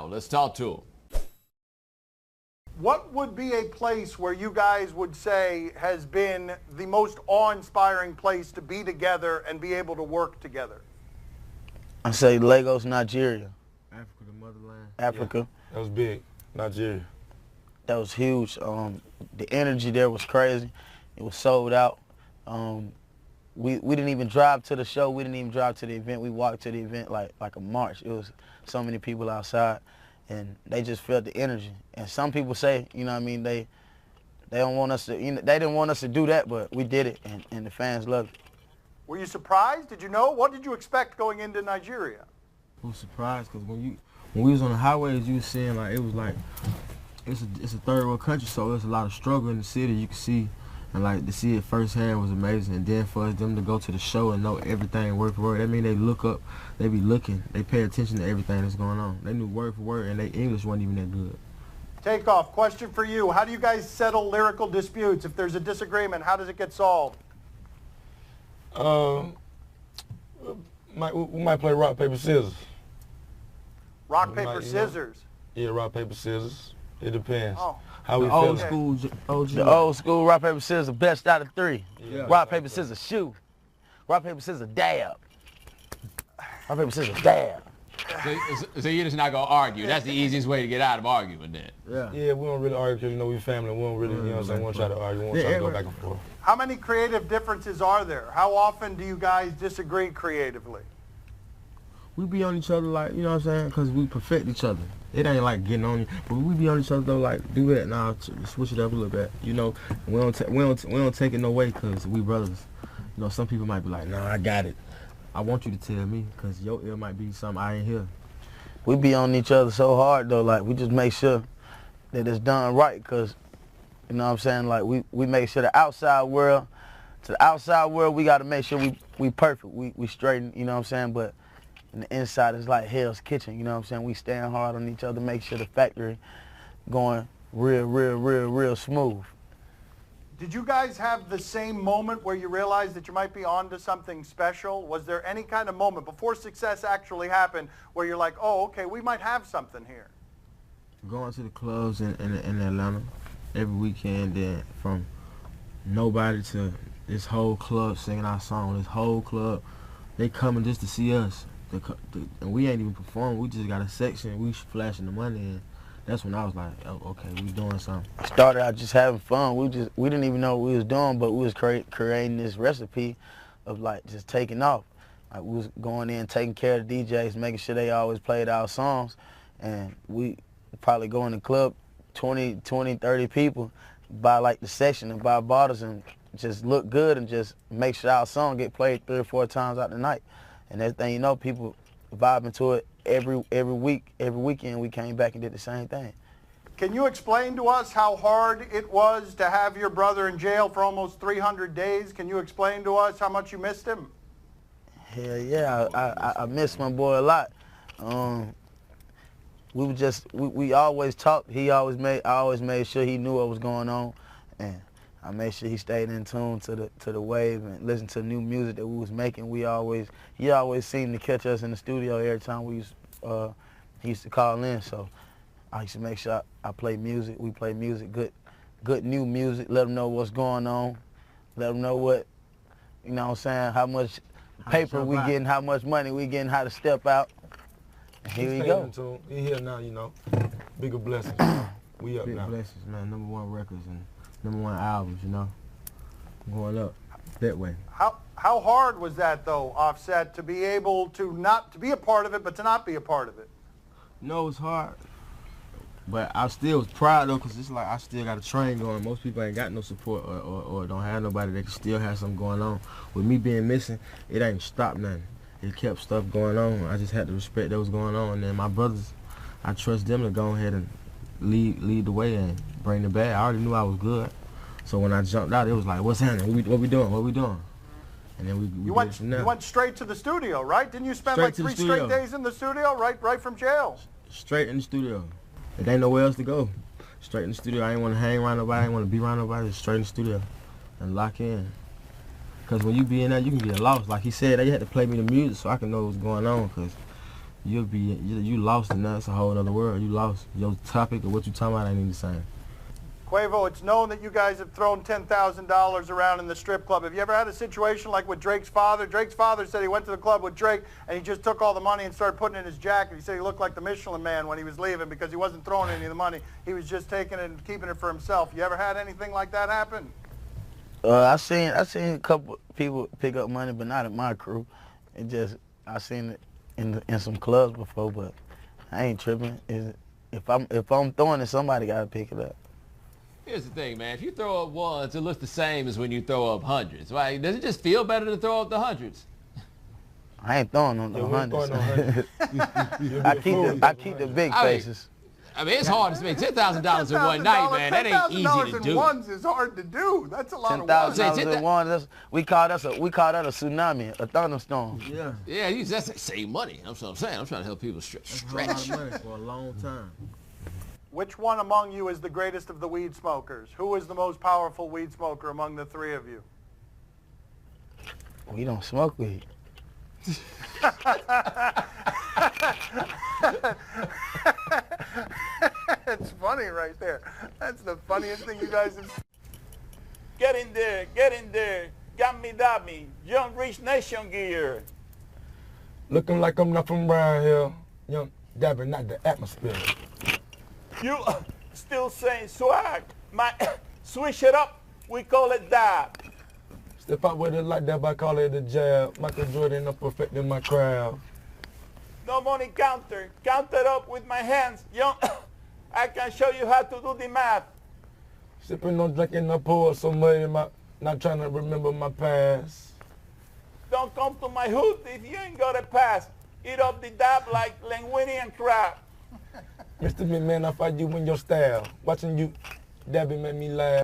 now. Let's talk to him. What would be a place where you guys would say has been the most awe-inspiring place to be together and be able to work together? I say Lagos, Nigeria. Africa, the motherland. Africa. Yeah, that was big. Nigeria. That was huge. The energy there was crazy. It was sold out. We didn't even drive to the show. We didn't even drive to the event. We walked to the event like a march. It was so many people outside, and they just felt the energy. And some people say, you know what I mean, they don't want us to, you know, they didn't want us to do that, but we did it, and the fans loved it. Were you surprised? Did you know? What did you expect going into Nigeria? I was surprised because when we was on the highways, you was seeing like, it was like, it's a third world country, so there's a lot of struggle in the city. You can see, and like to see it firsthand was amazing. And then for them to go to the show and know everything word for word, that mean they look up, they be looking, they pay attention to everything that's going on. They knew word for word, and their English wasn't even that good. Takeoff, question for you. How do you guys settle lyrical disputes? If there's a disagreement, how does it get solved? We might play rock, paper, scissors. Rock, paper, scissors? Yeah, rock, paper, scissors. It depends. Oh. How we old feel. school, the old school rock, paper, scissors, best out of three. Yeah. Rock, paper, scissors, shoot. Rock, paper, scissors, dab. Rock, paper, scissors, dab. So you're just not going to argue. That's the easiest way to get out of arguing then. Yeah, we don't really argue because, you know, we family. We don't really, you know what I'm saying, we don't try to argue. We don't try to go back and forth. How many creative differences are there? How often do you guys disagree creatively? We be on each other like, you know what I'm saying, because we perfect each other. It ain't like getting on you, but we be on each other though, like, do that, now switch it up a little bit. You know, we don't take it no way because we brothers. You know, some people might be like, nah, I got it. I want you to tell me because your ear might be something I ain't hear. We be on each other so hard though, like we just make sure that it's done right, because, you know what I'm saying, like we make sure the outside world, we got to make sure we perfect, we straighten, you know what I'm saying, but and the inside is like Hell's Kitchen, you know what I'm saying? We stand hard on each other, make sure the factory going real smooth. Did you guys have the same moment where you realized that you might be onto something special? Was there any kind of moment before success actually happened where you're like, oh, okay, we might have something here? Going to the clubs in Atlanta every weekend, then from nobody to this whole club singing our song, this whole club, they coming just to see us. And we ain't even performing. We just got a section. We flashing the money, and that's when I was like, oh, okay, we doing something. Started out just having fun. We didn't even know what we was doing, but we was creating this recipe of like just taking off. Like we was going in, taking care of the DJs, making sure they always played our songs, and we probably go in the club, 20, 30 people, buy like the section and buy bottles and just look good and just make sure our song get played 3 or 4 times out the night. And that thing, you know, people vibing to it every week, every weekend we came back and did the same thing. Can you explain to us how hard it was to have your brother in jail for almost 300 days? Can you explain to us how much you missed him? Hell yeah, I miss my boy a lot. We always talked. I always made sure he knew what was going on, and I made sure he stayed in tune to the wave and listened to new music that we was making. He always seemed to catch us in the studio every time he used to call in. So I used to make sure I play music. We play music, good new music. Let them know what's going on. Let them know what, you know what I'm saying, how much paper we getting, how much money we getting, how to step out. And here we go. He here now, you know. Bigger blessings. We up now. Big blessings, man. #1 records and #1 albums, you know. Going up that way. How hard was that though, Offset, to be able to be a part of it, but to not be a part of it? No, it was hard. But I still was proud though, because it's like I still got a train going. Most people ain't got no support or don't have nobody that can still have something going on. With me being missing, it ain't stopped nothing. It kept stuff going on. I just had to respect that was going on. And then my brothers, I trust them to go ahead and lead the way and bring the bag. I already knew I was good. So when I jumped out, it was like, what's happening? What we doing? What we doing? And then we you went straight to the studio, right? Didn't you spend like 3 straight days in the studio, right from jail? Straight in the studio. There ain't nowhere else to go. Straight in the studio. I ain't want to hang around nobody. I ain't want to be around nobody. Just straight in the studio and lock in. Because when you be in there, you can get lost. Like he said, they had to play me the music so I can know what's going on. Because you lost, and that's a whole other world. You lost. Your topic or what you talking about ain't even the same. Quavo, it's known that you guys have thrown $10,000 around in the strip club. Have you ever had a situation like with Drake's father? Drake's father said he went to the club with Drake and he just took all the money and started putting it in his jacket. He said he looked like the Michelin Man when he was leaving because he wasn't throwing any of the money. He was just taking it and keeping it for himself. You ever had anything like that happen? I seen a couple people pick up money, but not in my crew. I seen it in some clubs before, but I ain't tripping. If I'm throwing it, somebody gotta pick it up. Here's the thing, man. If you throw up ones, it looks the same as when you throw up hundreds. Right? Does it just feel better to throw up the hundreds? I ain't throwing on no hundreds. I keep the big faces. I mean, it's hard to spend $10,000 in one night, man. That ain't easy to $10,000 do. in ones is hard to do. That's a lot of ones. $10,000 in ones. We call that a tsunami, a thunderstorm. Yeah. Yeah, that's like save money. That's what I'm saying. I'm trying to help people stretch. That's a lot of money for a long time. Which one among you is the greatest of the weed smokers? Who is the most powerful weed smoker among the three of you? We don't smoke weed. It's funny right there. That's the funniest thing you guys have. Get in there, got me, that me, Young Rich Nation gear. Looking like I'm not from around here. Young Dabber, not the atmosphere. You still saying swag, switch it up, we call it dab. Step out with it like that, I call it a jab. Michael Jordan, I'm perfecting my craft. No money counter, count it up with my hands, young. I can show you how to do the math. Sipping on drinking, I pour some money, not trying to remember my past. Don't come to my hood if you ain't got a pass. Eat up the dab like linguine and crab. Mr. McMahon, I fight you in your style. Watching you dabbing made me laugh.